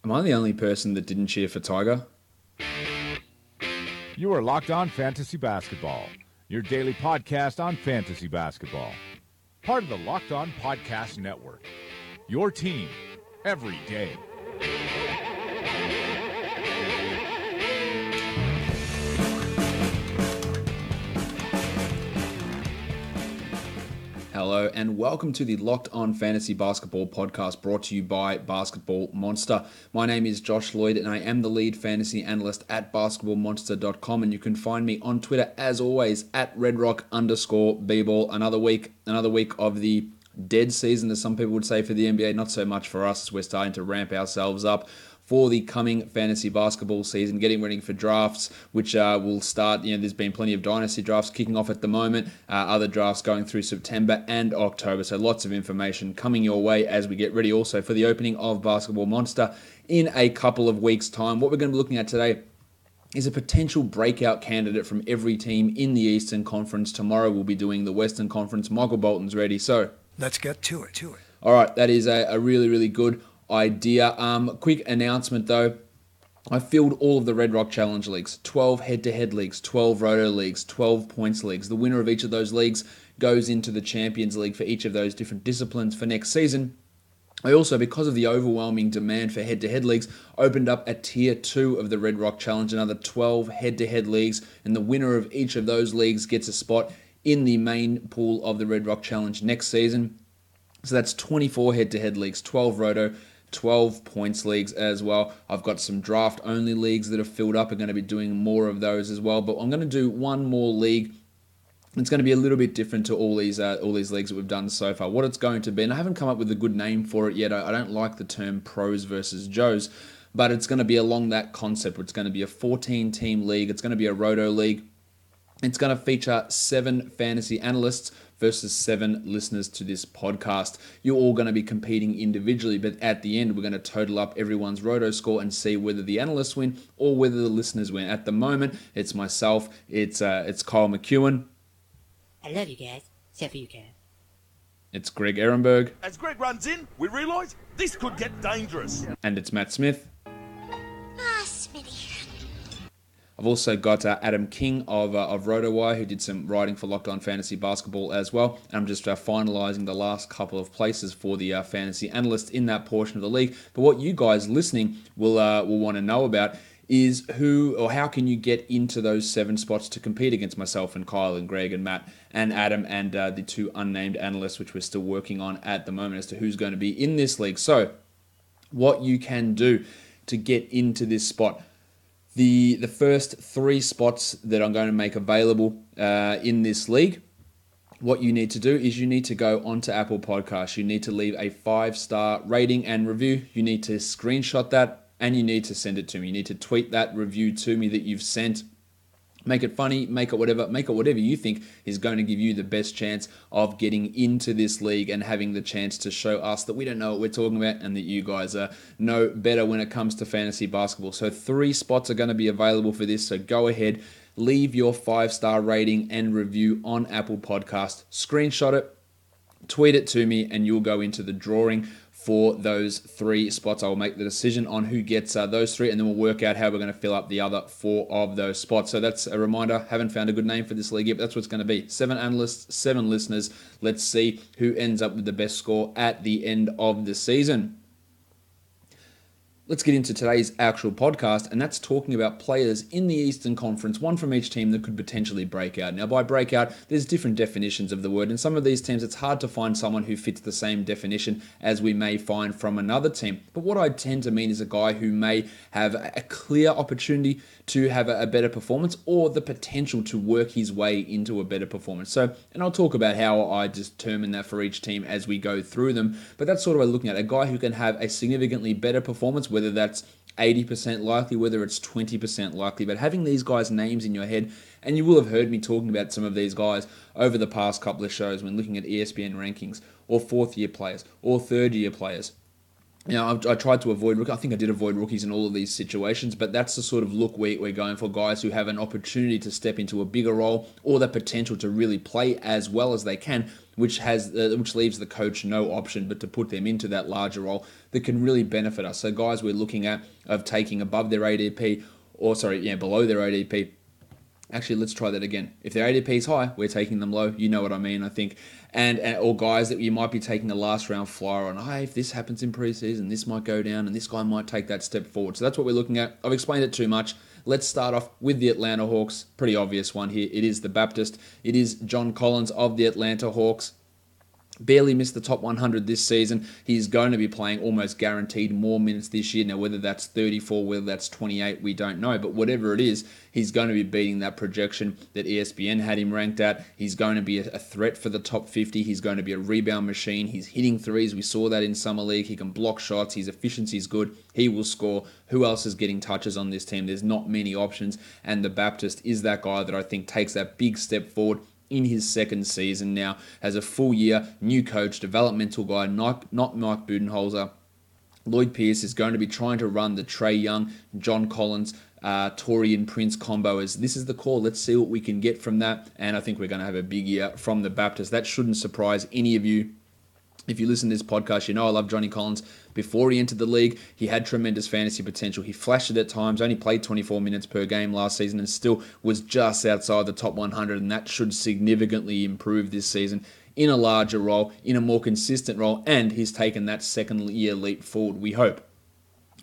Am I the only person that didn't cheer for Tiger? You are Locked On Fantasy Basketball, your daily podcast on fantasy basketball. Part of the Locked On Podcast Network, your team every day. Hello and welcome to the Locked On Fantasy Basketball podcast brought to you by Basketball Monster. My name is Josh Lloyd and I am the lead fantasy analyst at basketballmonster.com, and you can find me on Twitter as always at redrock_bball. Another week of the dead season, as some people would say, for the NBA. Not so much for us, as we're starting to ramp ourselves up for the coming fantasy basketball season, getting ready for drafts, which will start. There's been plenty of dynasty drafts kicking off at the moment, other drafts going through September and October, so lots of information coming your way as we get ready also for the opening of Basketball Monster in a couple of weeks' time. What we're going to be looking at today is a potential breakout candidate from every team in the Eastern Conference. Tomorrow we'll be doing the Western Conference. Michael Bolton's ready, so let's get to it. All right, that is a really, really good idea. Quick announcement though. I filled all of the Red Rock Challenge leagues, 12 head-to-head leagues, 12 roto leagues, 12 points leagues. The winner of each of those leagues goes into the Champions League for each of those different disciplines for next season. I also, because of the overwhelming demand for head-to-head leagues, opened up a tier 2 of the Red Rock Challenge, another 12 head-to-head leagues, and the winner of each of those leagues gets a spot in the main pool of the Red Rock Challenge next season. So that's 24 head-to-head leagues, 12 roto, 12 points leagues as well. I've got some draft-only leagues that are filled up. I'm going to be doing more of those as well. But I'm going to do one more league. It's going to be a little bit different to all these leagues that we've done so far. What it's going to be, and I haven't come up with a good name for it yet. I don't like the term pros versus Joes, but it's going to be along that concept. It's going to be a 14-team league. It's going to be a roto league. It's going to feature 7 fantasy analysts versus 7 listeners to this podcast. You're all going to be competing individually, but at the end, we're going to total up everyone's roto score and see whether the analysts win or whether the listeners win. At the moment, it's myself, it's Kyle McEwen. I love you guys, except for you, Kev. It's Greg Ehrenberg. As Greg runs in, we realise this could get dangerous. And it's Matt Smith. Smitty. I've also got Adam King of RotoWire, who did some writing for Locked On Fantasy Basketball as well. And I'm just finalising the last couple of places for the fantasy analysts in that portion of the league. But what you guys listening will want to know about is who or how can you get into those 7 spots to compete against myself and Kyle and Greg and Matt and Adam and the 2 unnamed analysts, which we're still working on at the moment as to who's going to be in this league. So what you can do to get into this spot. The first 3 spots that I'm going to make available in this league, what you need to do is you need to go onto Apple Podcasts. You need to leave a 5-star rating and review. You need to screenshot that and you need to send it to me. You need to tweet that review to me that you've sent. Make it funny, make it whatever you think is going to give you the best chance of getting into this league and having the chance to show us that we don't know what we're talking about and that you guys know better when it comes to fantasy basketball. So 3 spots are going to be available for this, so go ahead, leave your 5-star rating and review on Apple Podcast, screenshot it, tweet it to me, and you'll go into the drawing for those 3 spots. I will make the decision on who gets those 3, and then we'll work out how we're going to fill up the other 4 of those spots. So that's a reminder. Haven't found a good name for this league yet, but that's what it's going to be. 7 analysts, 7 listeners. Let's see who ends up with the best score at the end of the season. Let's get into today's actual podcast, and that's talking about players in the Eastern Conference, one from each team that could potentially break out. Now, by breakout, there's different definitions of the word, and some of these teams, it's hard to find someone who fits the same definition as we may find from another team. But what I tend to mean is a guy who may have a clear opportunity to have a better performance or the potential to work his way into a better performance. So, and I'll talk about how I determine that for each team as we go through them, but that's sort of what I'm looking at, a guy who can have a significantly better performance, whether that's 80% likely, whether it's 20% likely, but having these guys' names in your head, and you will have heard me talking about some of these guys over the past couple of shows when looking at ESPN rankings, or 4th-year players, or 3rd-year players. I tried to avoid. I think I did avoid rookies in all of these situations, but that's the sort of look we're going for, guys who have an opportunity to step into a bigger role or the potential to really play as well as they can, which leaves the coach no option but to put them into that larger role that can really benefit us. So guys we're looking at of taking above their ADP, below their ADP. Actually, let's try that again. If their ADP is high, we're taking them low. You know what I mean, I think. And or guys that you might be taking a last round flyer on. Hey, if this happens in preseason, this might go down and this guy might take that step forward. So that's what we're looking at. I've explained it too much. Let's start off with the Atlanta Hawks. Pretty obvious one here. It is the Baptist. It is John Collins of the Atlanta Hawks. Barely missed the top 100 this season. He's going to be playing almost guaranteed more minutes this year. Now, whether that's 34, whether that's 28, we don't know. But whatever it is, he's going to be beating that projection that ESPN had him ranked at. He's going to be a threat for the top 50. He's going to be a rebound machine. He's hitting threes. We saw that in Summer League. He can block shots. His efficiency is good. He will score. Who else is getting touches on this team? There's not many options. And the Baptist is that guy that I think takes that big step forward in his second season now, has a full year, new coach, developmental guy, not Mike Budenholzer. Lloyd Pierce is going to be trying to run the Trae Young, John Collins, Torian Prince combo. As this is the call. Let's see what we can get from that. And I think we're going to have a big year from the Baptist. That shouldn't surprise any of you. If you listen to this podcast, you know I love Johnny Collins. Before he entered the league, he had tremendous fantasy potential. He flashed it at times, only played 24 minutes per game last season and still was just outside the top 100, and that should significantly improve this season in a larger role, in a more consistent role, and he's taken that second year leap forward, we hope,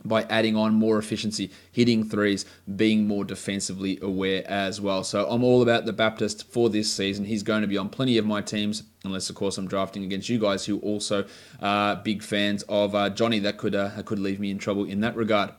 by adding on more efficiency, hitting threes, being more defensively aware as well. So I'm all about the Baptist for this season. He's going to be on plenty of my teams, unless, of course, I'm drafting against you guys who also are big fans of Johnny. That could leave me in trouble in that regard.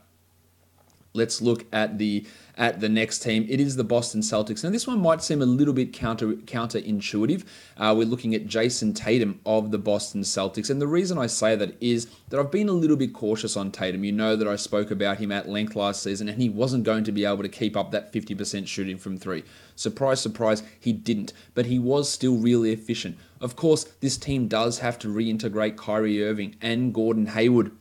Let's look at the next team. It is the Boston Celtics. Now, this one might seem a little bit counterintuitive. We're looking at Jason Tatum of the Boston Celtics. And the reason I say that is that I've been a little bit cautious on Tatum. You know that I spoke about him at length last season, and he wasn't going to be able to keep up that 50% shooting from three. Surprise, surprise, he didn't. But he was still really efficient. Of course, this team does have to reintegrate Kyrie Irving and Gordon Hayward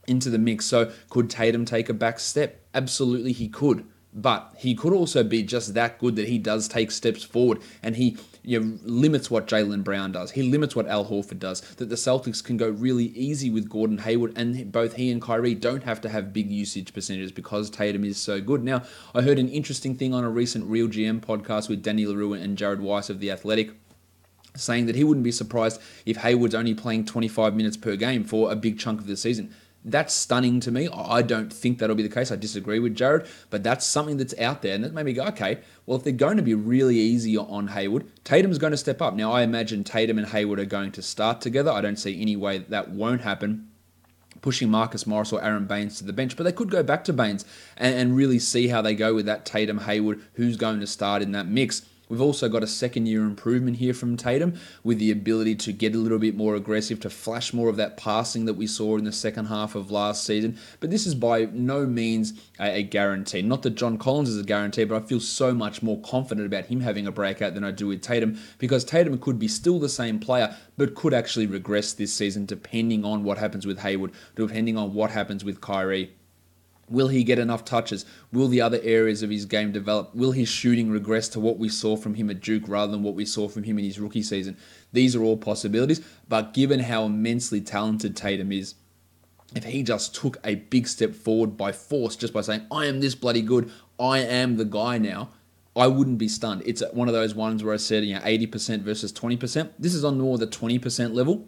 into the mix. So could Tatum take a back step? Absolutely he could. But he could also be just that good that he does take steps forward, and he limits what Jaylen Brown does. He limits what Al Horford does. That the Celtics can go really easy with Gordon Hayward, and both he and Kyrie don't have to have big usage percentages because Tatum is so good. Now, I heard an interesting thing on a recent Real GM podcast with Danny LaRue and Jared Weiss of The Athletic, saying that he wouldn't be surprised if Hayward's only playing 25 minutes per game for a big chunk of the season. That's stunning to me. I don't think that'll be the case. I disagree with Jared, but that's something that's out there, and that made me go, okay, well, if they're going to be really easy on Hayward, Tatum's going to step up. Now, I imagine Tatum and Hayward are going to start together. I don't see any way that won't happen, pushing Marcus Morris or Aaron Baines to the bench, but they could go back to Baines and really see how they go with that Tatum Hayward, who's going to start in that mix. We've also got a second-year improvement here from Tatum with the ability to get a little bit more aggressive, to flash more of that passing that we saw in the second half of last season. But this is by no means a guarantee. Not that John Collins is a guarantee, but I feel so much more confident about him having a breakout than I do with Tatum, because Tatum could be still the same player, but could actually regress this season depending on what happens with Hayward, depending on what happens with Kyrie. Will he get enough touches? Will the other areas of his game develop? Will his shooting regress to what we saw from him at Duke rather than what we saw from him in his rookie season? These are all possibilities, but given how immensely talented Tatum is, if he just took a big step forward by force, just by saying, I am this bloody good, I am the guy now, I wouldn't be stunned. It's one of those ones where I said, 80% versus 20%. This is on more the 20% level.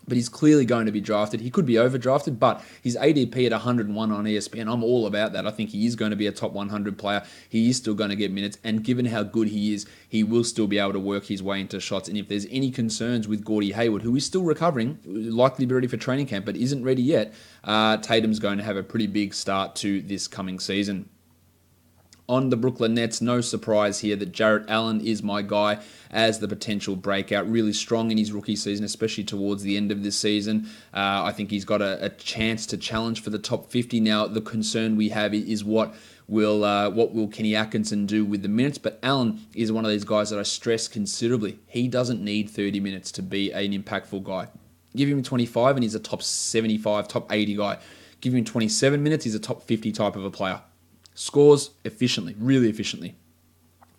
But he's clearly going to be drafted. He could be overdrafted, but his ADP at 101 on ESPN, I'm all about that. I think he is going to be a top 100 player. He is still going to get minutes, and given how good he is, he will still be able to work his way into shots. And if there's any concerns with Gordie Hayward, who is still recovering, likely to be ready for training camp, but isn't ready yet, Tatum's going to have a pretty big start to this coming season. On the Brooklyn Nets, no surprise here that Jarrett Allen is my guy as the potential breakout. Really strong in his rookie season, especially towards the end of this season. I think he's got a chance to challenge for the top 50. Now, the concern we have is what will Kenny Atkinson do with the minutes? But Allen is one of these guys that I stress considerably. He doesn't need 30 minutes to be an impactful guy. Give him 25 and he's a top 75, top 80 guy. Give him 27 minutes, he's a top 50 type of a player. Scores efficiently, really efficiently.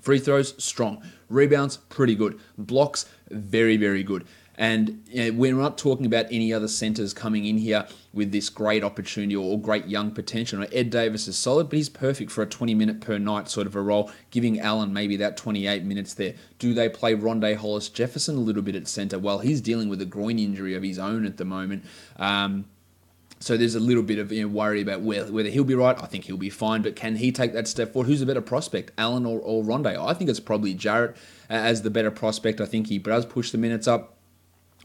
Free throws, strong. Rebounds, pretty good. Blocks, very, very good. And we're not talking about any other centers coming in here with this great opportunity or great young potential. Ed Davis is solid, but he's perfect for a 20-minute per night sort of a role, giving Allen maybe that 28 minutes there. Do they play Rondé Hollis-Jefferson a little bit at center? Well, he's dealing with a groin injury of his own at the moment. So there's a little bit of worry about whether he'll be right. I think he'll be fine, but can he take that step forward? Who's a better prospect, Allen or Rondé? I think it's probably Jarrett as the better prospect. I think he does push the minutes up.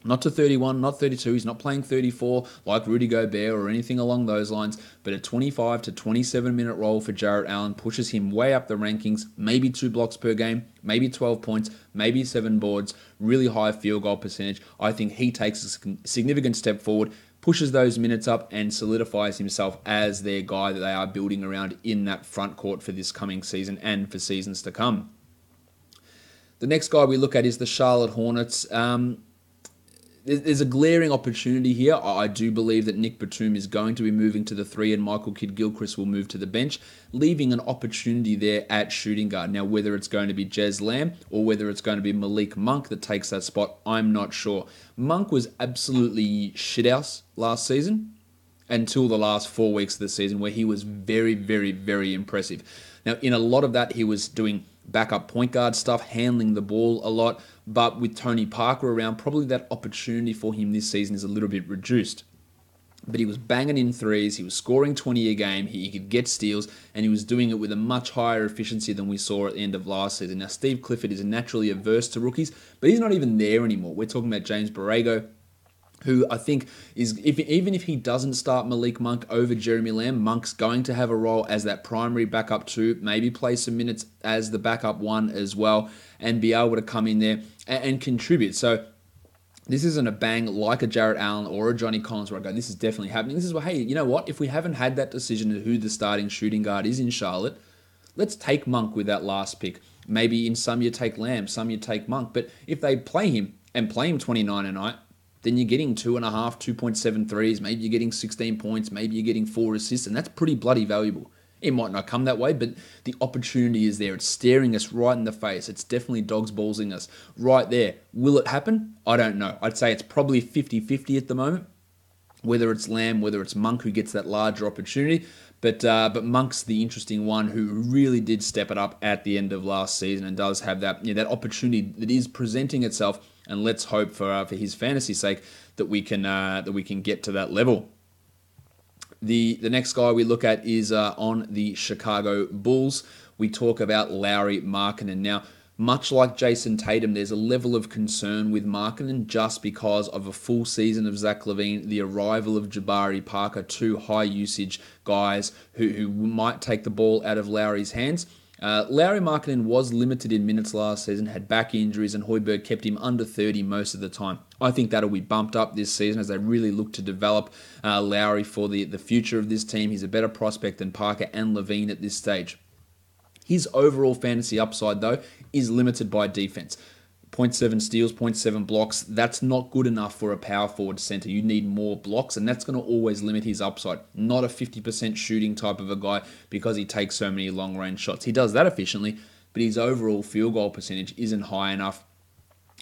Not to 31, not 32. He's not playing 34 like Rudy Gobert or anything along those lines. But a 25 to 27 minute role for Jarrett Allen pushes him way up the rankings. Maybe 2 blocks per game, maybe 12 points, maybe 7 boards, really high field goal percentage. I think he takes a significant step forward, pushes those minutes up, and solidifies himself as their guy that they are building around in that front court for this coming season and for seasons to come. The next guy we look at is the Charlotte Hornets. There's a glaring opportunity here. I do believe that Nick Batum is going to be moving to the 3 and Michael Kidd-Gilchrist will move to the bench, leaving an opportunity there at shooting guard. Now, whether it's going to be Jez Lamb or whether it's going to be Malik Monk that takes that spot, I'm not sure. Monk was absolutely shithouse last season until the last 4 weeks of the season where he was very, very, very impressive. Now, in a lot of that, he was doing backup point guard stuff, handling the ball a lot, but with Tony Parker around, probably that opportunity for him this season is a little bit reduced. But he was banging in threes, he was scoring 20 a game, he could get steals, and he was doing it with a much higher efficiency than we saw at the end of last season. Now, Steve Clifford is naturally averse to rookies, but he's not even there anymore. We're talking about James Borrego, who I think is, even if he doesn't start Malik Monk over Jeremy Lamb, Monk's going to have a role as that primary backup 2, maybe play some minutes as the backup 1 as well, and be able to come in there and contribute. So this isn't a bang like a Jarrett Allen or a Johnny Collins where I go, this is definitely happening. This is, well, hey, you know what? If we haven't had that decision of who the starting shooting guard is in Charlotte, let's take Monk with that last pick. Maybe in some you take Lamb, some you take Monk. But if they play him and play him 29 a night, then you're getting 2.5, 2.7 threes. Maybe you're getting 16 points. Maybe you're getting 4 assists. And that's pretty bloody valuable. It might not come that way, but the opportunity is there. It's staring us right in the face. It's definitely dogs ballsing us right there. Will it happen? I don't know. I'd say it's probably 50-50 at the moment. Whether it's Lamb, whether it's Monk who gets that larger opportunity. But Monk's the interesting one who really did step it up at the end of last season and does have that that opportunity that is presenting itself. And let's hope for his fantasy sake that we can get to that level. The next guy we look at is on the Chicago Bulls. We talk about Lauri Markkanen. Now, much like Jason Tatum, there's a level of concern with Markkanen just because of a full season of Zach LaVine, the arrival of Jabari Parker, 2 high-usage guys who might take the ball out of Lauri's hands. Lauri Markkanen was limited in minutes last season, had back injuries, and Hoiberg kept him under 30 most of the time. I think that'll be bumped up this season as they really look to develop Lauri for the future of this team. He's a better prospect than Parker and LaVine at this stage. His overall fantasy upside, though, is limited by defense. 0.7 steals, 0.7 blocks. That's not good enough for a power forward center. You need more blocks, and that's going to always limit his upside. Not a 50% shooting type of a guy because he takes so many long-range shots. He does that efficiently, but his overall field goal percentage isn't high enough.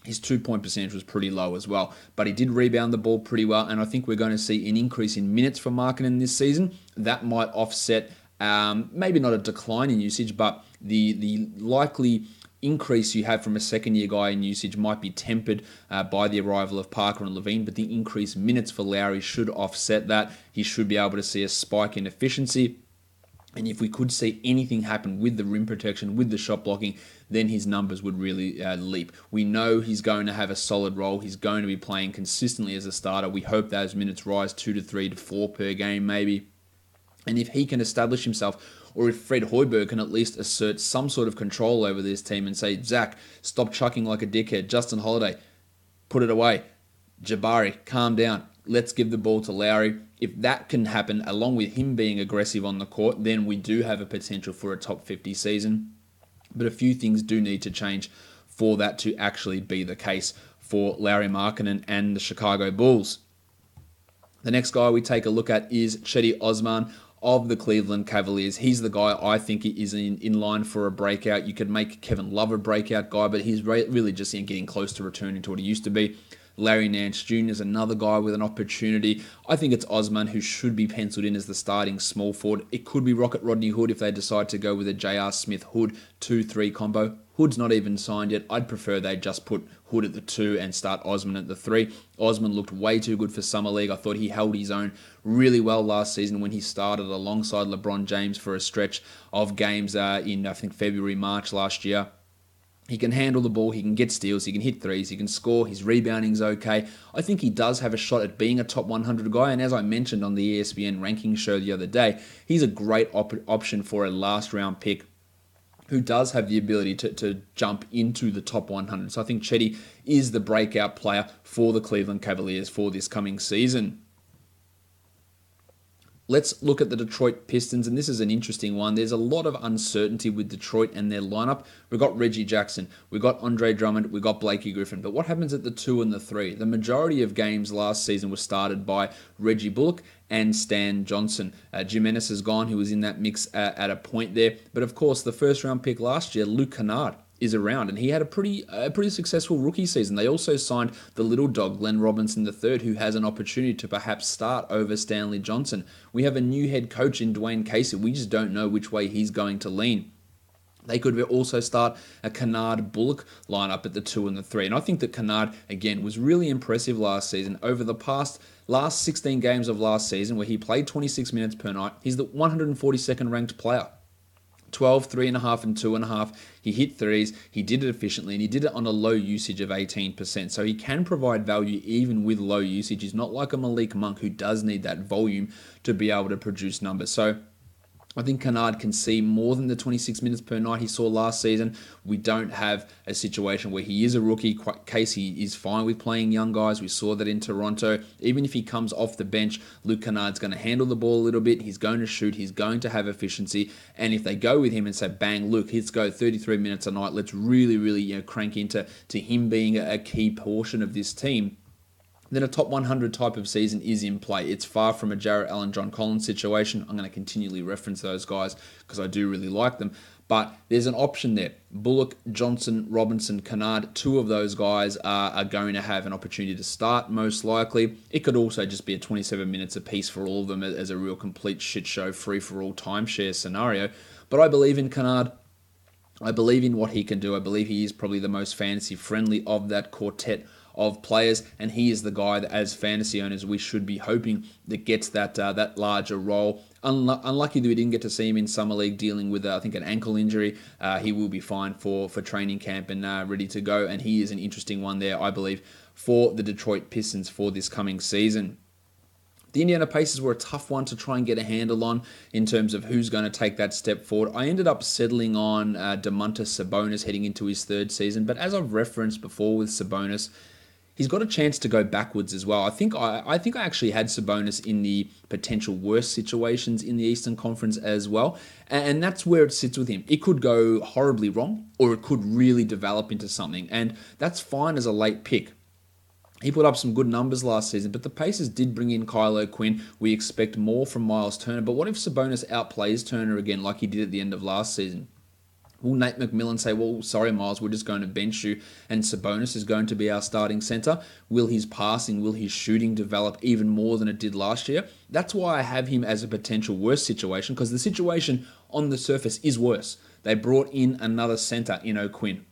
His 2-point percentage was pretty low as well, but he did rebound the ball pretty well, and I think we're going to see an increase in minutes for Markkanen this season. That might offset maybe not a decline in usage, but the likely increase you have from a second-year guy in usage might be tempered by the arrival of Parker and LaVine, but the increased minutes for Lauri should offset that. He should be able to see a spike in efficiency. And if we could see anything happen with the rim protection, with the shot blocking, then his numbers would really leap. We know he's going to have a solid role. He's going to be playing consistently as a starter. We hope those minutes rise 2 to 3 to 4 per game maybe. And if he can establish himself, or if Fred Hoiberg can at least assert some sort of control over this team and say, Zach, stop chucking like a dickhead. Justin Holiday, put it away. Jabari, calm down. Let's give the ball to Lauri. If that can happen, along with him being aggressive on the court, then we do have a potential for a top 50 season. But a few things do need to change for that to actually be the case for Lauri Markkanen and the Chicago Bulls. The next guy we take a look at is Shetty Osman of the Cleveland Cavaliers. He's the guy I think is in line for a breakout. You could make Kevin Love a breakout guy, but he's really just getting close to returning to what he used to be. Larry Nance Jr. is another guy with an opportunity. I think it's Osman who should be penciled in as the starting small forward. It could be Rocket Rodney Hood if they decide to go with a J.R. Smith-Hood 2-3 combo. Hood's not even signed yet. I'd prefer they just put Hood at the 2 and start Osman at the 3. Osman looked way too good for Summer League. I thought he held his own really well last season when he started alongside LeBron James for a stretch of games in, I think, February, March last year. He can handle the ball, he can get steals, he can hit threes, he can score, his rebounding's okay. I think he does have a shot at being a top 100 guy, and as I mentioned on the ESPN rankings show the other day, he's a great option for a last round pick who does have the ability to jump into the top 100. So I think Shetty is the breakout player for the Cleveland Cavaliers for this coming season. Let's look at the Detroit Pistons, and this is an interesting one. There's a lot of uncertainty with Detroit and their lineup. We've got Reggie Jackson, we've got Andre Drummond, we've got Blakey Griffin. But what happens at the 2 and the 3? The majority of games last season were started by Reggie Bullock and Stan Johnson. Jim Ennis is gone, who was in that mix at a point there. But of course, the first round pick last year, Luke Kennard, is around, and he had a pretty successful rookie season. They also signed the little dog, Glenn Robinson III, who has an opportunity to perhaps start over Stanley Johnson. We have a new head coach in Dwayne Casey. We just don't know which way he's going to lean. They could also start a Kennard-Bullock lineup at the 2 and the 3. And I think that Kennard, again, was really impressive last season. Over the last 16 games of last season, where he played 26 minutes per night, he's the 142nd ranked player. 12, 3.5, and 2.5. He hit threes, he did it efficiently, and he did it on a low usage of 18%. So he can provide value even with low usage. He's not like a Malik Monk who does need that volume to be able to produce numbers. So I think Kennard can see more than the 26 minutes per night he saw last season. We don't have a situation where he is a rookie. Casey is fine with playing young guys. We saw that in Toronto. Even if he comes off the bench, Luke Kennard's going to handle the ball a little bit. He's going to shoot. He's going to have efficiency. And if they go with him and say, bang, Luke, let's go 33 minutes a night. Let's really crank into him being a key portion of this team. Then a top 100 type of season is in play. It's far from a Jarrett Allen, John Collins situation. I'm going to continually reference those guys because I do really like them. But there's an option there. Bullock, Johnson, Robinson, Kennard, 2 of those guys are going to have an opportunity to start, most likely. It could also just be a 27 minutes apiece for all of them as a real complete shit show, free-for-all timeshare scenario. But I believe in Kennard. I believe in what he can do. I believe he is probably the most fantasy-friendly of that quartet of players, and he is the guy that, as fantasy owners, we should be hoping that gets that larger role. Unlucky that we didn't get to see him in Summer League dealing with, I think, an ankle injury. He will be fine for training camp and ready to go, and he is an interesting one there, I believe, for the Detroit Pistons for this coming season. The Indiana Pacers were a tough one to try and get a handle on in terms of who's going to take that step forward. I ended up settling on Domantas Sabonis heading into his 3rd season, but as I've referenced before with Sabonis, he's got a chance to go backwards as well. I think I actually had Sabonis in the potential worst situations in the Eastern Conference as well. And that's where it sits with him. It could go horribly wrong, or it could really develop into something. And that's fine as a late pick. He put up some good numbers last season, but the Pacers did bring in Kylo Quinn. We expect more from Miles Turner. But what if Sabonis outplays Turner again like he did at the end of last season? Will Nate McMillan say, well, sorry, Miles, we're just going to bench you, and Sabonis is going to be our starting center? Will his passing, will his shooting develop even more than it did last year? That's why I have him as a potential worse situation, because the situation on the surface is worse. They brought in another center in O'Quinn.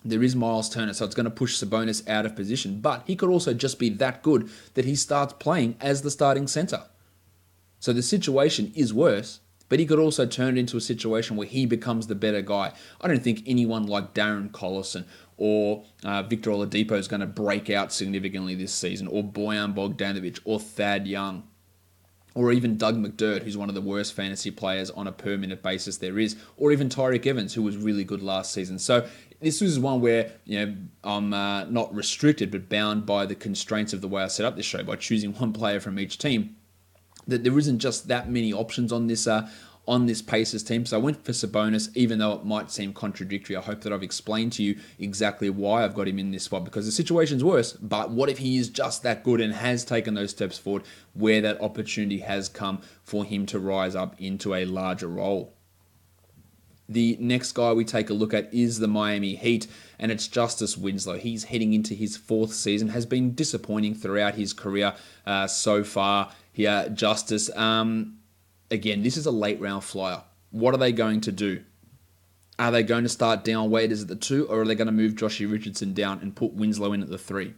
There is Miles Turner, so it's going to push Sabonis out of position, but he could also just be that good that he starts playing as the starting center. So the situation is worse, but he could also turn it into a situation where he becomes the better guy. I don't think anyone like Darren Collison or Victor Oladipo is going to break out significantly this season, or Bojan Bogdanovic, or Thad Young, or even Doug McDermott, who's one of the worst fantasy players on a per-minute basis there is, or even Tyreek Evans, who was really good last season. So this is one where I'm not restricted, but bound by the constraints of the way I set up this show by choosing one player from each team. That there isn't just that many options on this on this Pacers team. So I went for Sabonis, even though it might seem contradictory. I hope that I've explained to you exactly why I've got him in this spot, because the situation's worse. But what if he is just that good and has taken those steps forward where that opportunity has come for him to rise up into a larger role? The next guy we take a look at is the Miami Heat, and it's Justice Winslow. He's heading into his 4th season, has been disappointing throughout his career so far here. Justice, again, this is a late round flyer. What are they going to do? Are they going to start Dion Waiters at the 2, or are they going to move Joshie Richardson down and put Winslow in at the 3?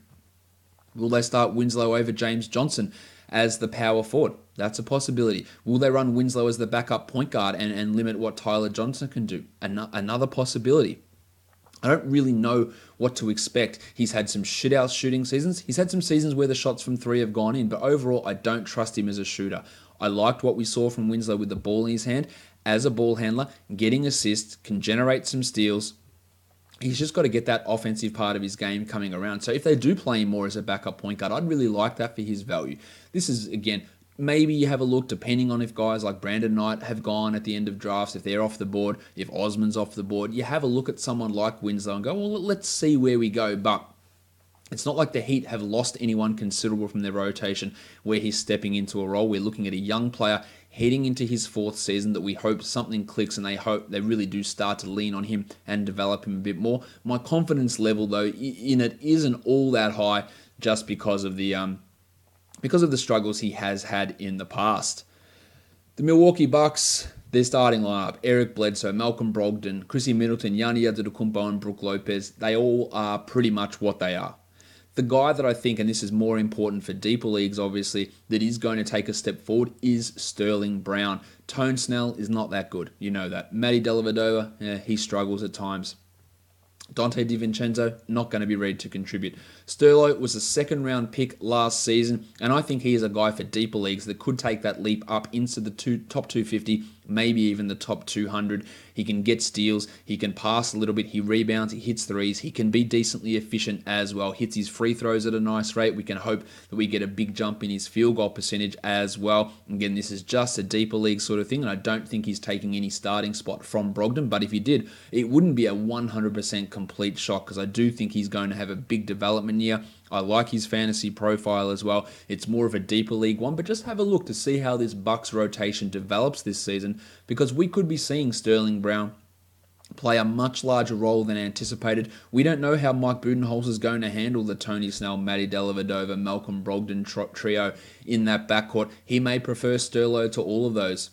Will they start Winslow over James Johnson as the power forward? That's a possibility. Will they run Winslow as the backup point guard and limit what Tyler Johnson can do? Another possibility. I don't really know what to expect. He's had some shit-out shooting seasons. He's had some seasons where the shots from 3 have gone in, but overall, I don't trust him as a shooter. I liked what we saw from Winslow with the ball in his hand as a ball handler, getting assists, can generate some steals. He's just got to get that offensive part of his game coming around. So if they do play him more as a backup point guard, I'd really like that for his value. This is, again, maybe you have a look depending on if guys like Brandon Knight have gone at the end of drafts, if they're off the board, if Osman's off the board. You have a look at someone like Winslow and go, well, let's see where we go. But it's not like the Heat have lost anyone considerable from their rotation where he's stepping into a role. We're looking at a young player heading into his 4th season that we hope something clicks, and they hope they really do start to lean on him and develop him a bit more. My confidence level, though, in it isn't all that high just because of the struggles he has had in the past. The Milwaukee Bucks, their starting lineup: Eric Bledsoe, Malcolm Brogdon, Chrissy Middleton, Giannis Antetokounmpo, and Brook Lopez. They all are pretty much what they are. The guy that I think, and this is more important for deeper leagues obviously, that is going to take a step forward is Sterling Brown. Tone Snell is not that good. You know that. Matty Dellavedova, he struggles at times. Dante DiVincenzo, not going to be ready to contribute. Sterlo was a 2nd round pick last season, and I think he is a guy for deeper leagues that could take that leap up into the top 250, maybe even the top 200. He can get steals, he can pass a little bit, he rebounds, he hits threes, he can be decently efficient as well, hits his free throws at a nice rate. We can hope that we get a big jump in his field goal percentage as well. Again, this is just a deeper league sort of thing, and I don't think he's taking any starting spot from Brogdon, but if he did, it wouldn't be a 100% complete shock, because I do think he's going to have a big development year. I like his fantasy profile as well. It's more of a deeper league one, but just have a look to see how this Bucks rotation develops this season, because we could be seeing Sterling Brown play a much larger role than anticipated. We don't know how Mike Budenholzer is going to handle the Tony Snell, Matty Dellavedova, Malcolm Brogdon trio in that backcourt. He may prefer Sterlo to all of those.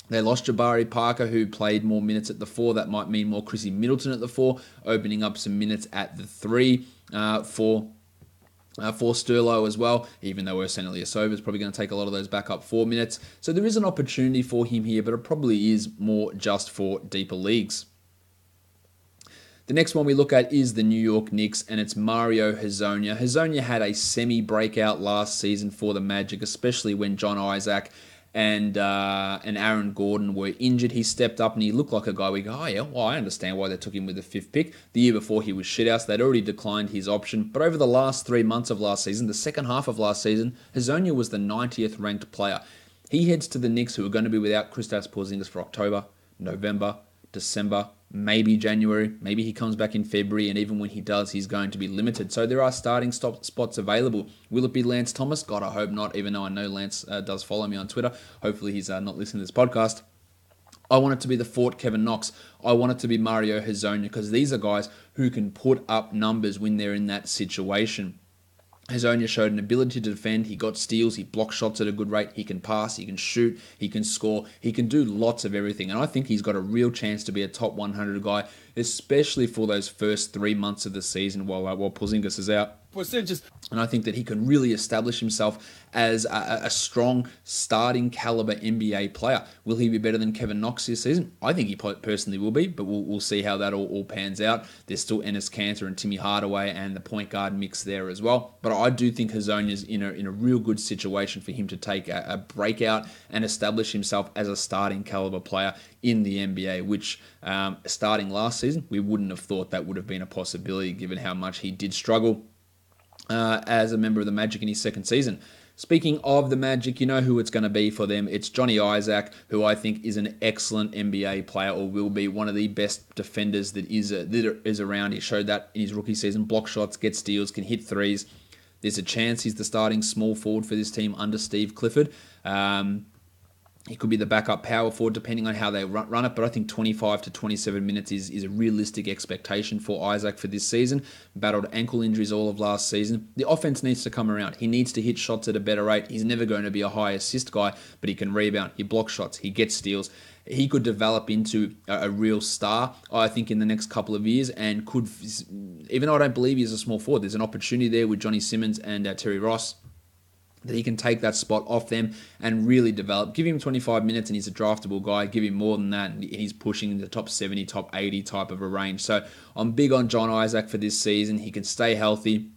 They lost Jabari Parker, who played more minutes at the 4. That might mean more Chrissy Middleton at the 4, opening up some minutes at the 3 for Sterlo as well, even though Ersan Ilyasova is probably going to take a lot of those backup 4 minutes. So there is an opportunity for him here, but it probably is more just for deeper leagues. The next one we look at is the New York Knicks, and it's Mario Hezonja. Hezonja had a semi-breakout last season for the Magic, especially when John Isaac and Aaron Gordon were injured. He stepped up and he looked like a guy we go, oh yeah, well, I understand why they took him with the 5th pick. The year before he was shit out. They'd already declined his option. But over the last 3 months of last season, the second half of last season, Hezonja was the 90th ranked player. He heads to the Knicks, who are going to be without Kristaps Porzingis for October, November, December, maybe January. Maybe he comes back in February, and even when he does, he's going to be limited. So there are starting spots available. Will it be Lance Thomas? God, I hope not, even though I know Lance does follow me on Twitter. Hopefully he's not listening to this podcast. I want it to be the Fort Kevin Knox. I want it to be Mario Hezonja, because these are guys who can put up numbers when they're in that situation. Hezonja showed an ability to defend. He got steals. He blocked shots at a good rate. He can pass. He can shoot. He can score. He can do lots of everything. And I think he's got a real chance to be a top 100 guy, especially for those first 3 months of the season while Porzingis is out. And I think that he can really establish himself as a strong starting caliber NBA player. Will he be better than Kevin Knox this season? I think he personally will be, but we'll see how that all pans out. There's still Enes Kanter and Timmy Hardaway and the point guard mix there as well. But I do think Hezonja's in a real good situation for him to take a breakout and establish himself as a starting caliber player in the NBA, which starting last season, we wouldn't have thought that would have been a possibility given how much he did struggle as a member of the Magic in his second season. Speaking of the Magic, you know who it's going to be for them. It's Johnny Isaac, who I think is an excellent NBA player, or will be one of the best defenders that is around. He showed that in his rookie season. Block shots, get steals, can hit threes. There's a chance he's the starting small forward for this team under Steve Clifford. He could be the backup power forward depending on how they run it, but I think 25 to 27 minutes is a realistic expectation for Isaac for this season. Battled ankle injuries all of last season. The offense needs to come around. He needs to hit shots at a better rate. He's never going to be a high assist guy, but he can rebound. He blocks shots. He gets steals. He could develop into a real star, I think, in the next couple of years, and could, even though I don't believe he's a small forward, there's an opportunity there with Johnny Simmons and Terry Ross that he can take that spot off them and really develop. Give him 25 minutes and he's a draftable guy. Give him more than that and he's pushing into the top 70, top 80 type of a range. So I'm big on John Isaac for this season. He can stay healthy.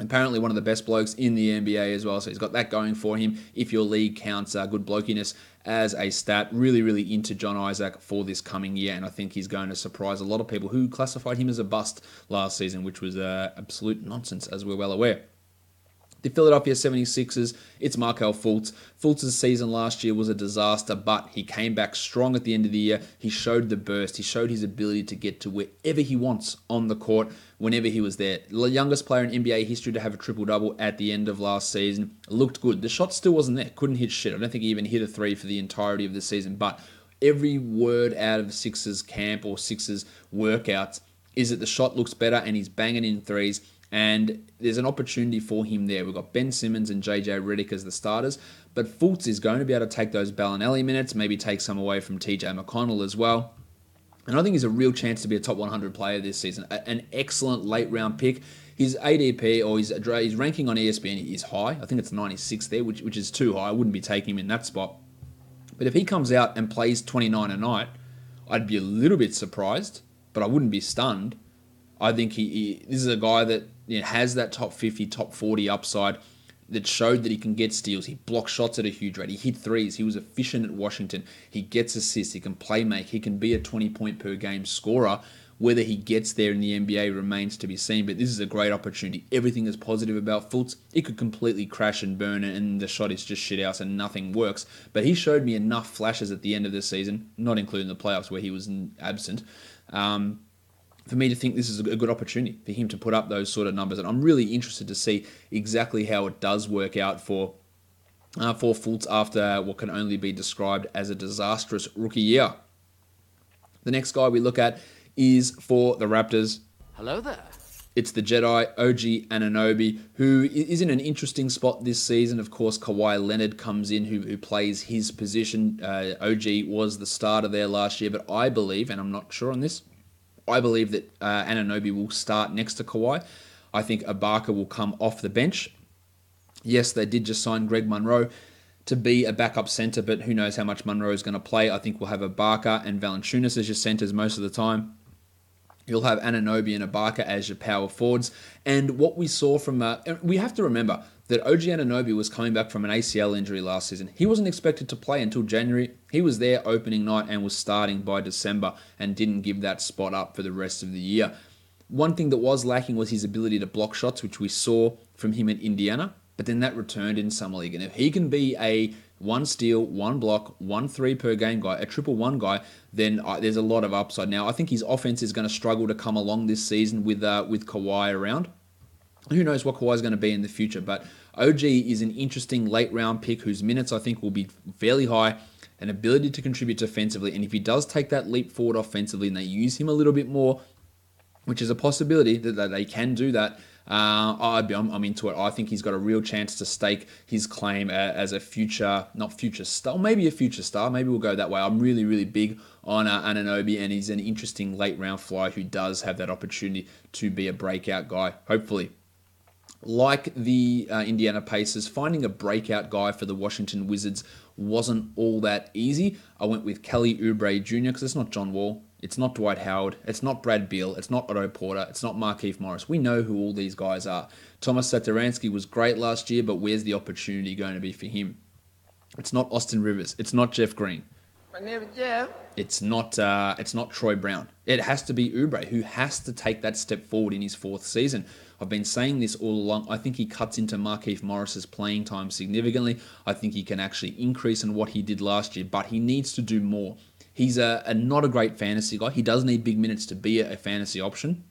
Apparently one of the best blokes in the NBA as well. So he's got that going for him. If your league counts good blokiness as a stat, really, really into John Isaac for this coming year. And I think he's going to surprise a lot of people who classified him as a bust last season, which was absolute nonsense, as we're well aware. The Philadelphia 76ers, it's Markelle Fultz. Fultz's season last year was a disaster, but he came back strong at the end of the year. He showed the burst. He showed his ability to get to wherever he wants on the court whenever he was there. The youngest player in NBA history to have a triple-double at the end of last season. Looked good. The shot still wasn't there. Couldn't hit shit. I don't think he even hit a three for the entirety of the season, but every word out of Sixers camp or Sixers workouts is that the shot looks better and he's banging in threes. And there's an opportunity for him there. We've got Ben Simmons and JJ Redick as the starters, but Fultz is going to be able to take those Bellinelli minutes, maybe take some away from TJ McConnell as well. And I think he's a real chance to be a top 100 player this season. An excellent late round pick. His ADP or his ranking on ESPN is high. I think it's 96 there, which is too high. I wouldn't be taking him in that spot. But if he comes out and plays 29 a night, I'd be a little bit surprised, but I wouldn't be stunned. I think this is a guy that has that top 50, top 40 upside that showed that he can get steals. He blocks shots at a huge rate. He hit threes. He was efficient at Washington. He gets assists. He can play make. He can be a 20-point per game scorer. Whether he gets there in the NBA remains to be seen, but this is a great opportunity. Everything is positive about Fultz. It could completely crash and burn and the shot is just shit house and nothing works. But he showed me enough flashes at the end of the season, not including the playoffs where he was absent, for me to think this is a good opportunity for him to put up those sort of numbers. And I'm really interested to see exactly how it does work out for Fultz after what can only be described as a disastrous rookie year. The next guy we look at is for the Raptors. Hello there. It's the Jedi, OG Anunoby, who is in an interesting spot this season. Of course, Kawhi Leonard comes in, who plays his position. OG was the starter there last year, but I believe, and I'm not sure on this, I believe that Anunoby will start next to Kawhi. I think Ibaka will come off the bench. Yes, they did just sign Greg Monroe to be a backup center, but who knows how much Monroe is going to play. I think we'll have Ibaka and Valanciunas as your centers most of the time. You'll have Anunoby and Ibaka as your power forwards. And what we saw from... we have to remember that OG Anunoby was coming back from an ACL injury last season. He wasn't expected to play until January. He was there opening night and was starting by December and didn't give that spot up for the rest of the year. One thing that was lacking was his ability to block shots, which we saw from him at Indiana, but then that returned in summer league. And if he can be a 1 steal, 1 block, 1 3 per game guy, a triple one guy, then there's a lot of upside. Now, I think his offense is going to struggle to come along this season with Kawhi around. Who knows what Kawhi is going to be in the future, but OG is an interesting late round pick whose minutes I think will be fairly high, an ability to contribute defensively, and if he does take that leap forward offensively and they use him a little bit more, which is a possibility that they can do that, I'm into it. I think he's got a real chance to stake his claim as a not future star, maybe a future star. Maybe we'll go that way. I'm really, really big on Anunoby, and he's an interesting late round flyer who does have that opportunity to be a breakout guy, hopefully. Like the Indiana Pacers, finding a breakout guy for the Washington Wizards wasn't all that easy. I went with Kelly Oubre Jr. because it's not John Wall, it's not Dwight Howard, it's not Brad Beal, it's not Otto Porter, it's not Markieff Morris. We know who all these guys are. Thomas Satoransky was great last year, but where's the opportunity going to be for him? It's not Austin Rivers. It's not Jeff Green. My name is Jeff. It's not Troy Brown. It has to be Oubre, who has to take that step forward in his 4th season. I've been saying this all along. I think he cuts into Markieff Morris's playing time significantly. I think he can actually increase on what he did last year, but he needs to do more. He's not a great fantasy guy. He does need big minutes to be a fantasy option.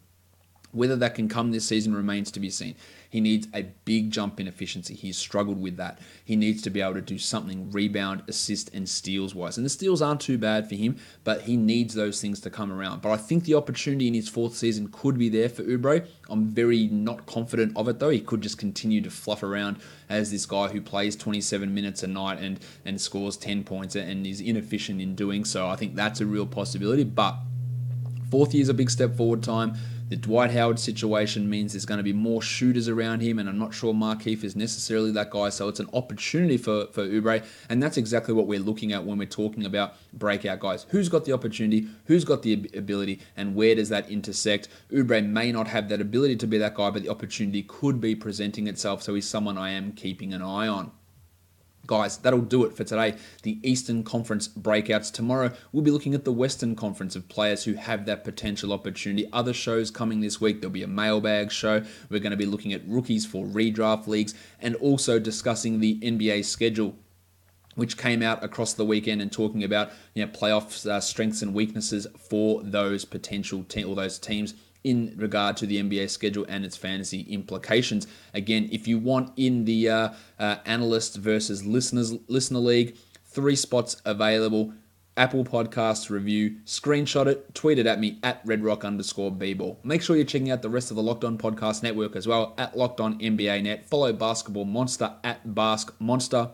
Whether that can come this season remains to be seen. He needs a big jump in efficiency. He's struggled with that. He needs to be able to do something rebound, assist, and steals wise. And the steals aren't too bad for him, but he needs those things to come around. But I think the opportunity in his fourth season could be there for Oubre. I'm very not confident of it though. He could just continue to fluff around as this guy who plays 27 minutes a night and scores 10 points and is inefficient in doing so. I think that's a real possibility. But fourth year's a big step forward time. The Dwight Howard situation means there's going to be more shooters around him, and I'm not sure Markieff is necessarily that guy, so it's an opportunity for Oubre, and that's exactly what we're looking at when we're talking about breakout guys. Who's got the opportunity, who's got the ability, and where does that intersect? Oubre may not have that ability to be that guy, but the opportunity could be presenting itself, so he's someone I am keeping an eye on. Guys, that'll do it for today. The Eastern Conference breakouts. Tomorrow, we'll be looking at the Western Conference of players who have that potential opportunity. Other shows coming this week. There'll be a mailbag show. We're going to be looking at rookies for redraft leagues and also discussing the NBA schedule, which came out across the weekend and talking about playoff strengths and weaknesses for those potential those teams in regard to the NBA schedule and its fantasy implications. Again, if you want in the analyst versus listener league, 3 spots available. Apple Podcasts review, screenshot it, tweet it at me at redrock_bball. Make sure you're checking out the rest of the Locked On Podcast Network as well at Locked On NBA Net. Follow Basketball Monster at Bask Monster,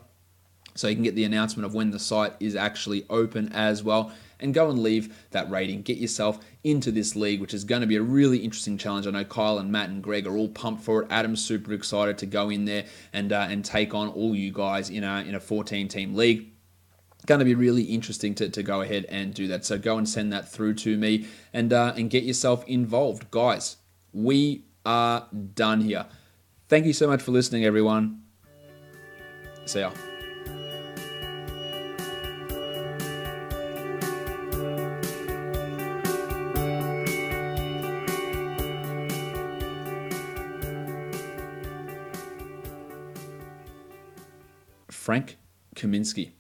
so you can get the announcement of when the site is actually open as well. And go and leave that rating. Get yourself into this league, which is going to be a really interesting challenge. I know Kyle and Matt and Greg are all pumped for it. Adam's super excited to go in there and take on all you guys in a 14-team league. Going to be really interesting to go ahead and do that. So go and send that through to me and get yourself involved. Guys, we are done here. Thank you so much for listening, everyone. See ya. Frank Kaminsky.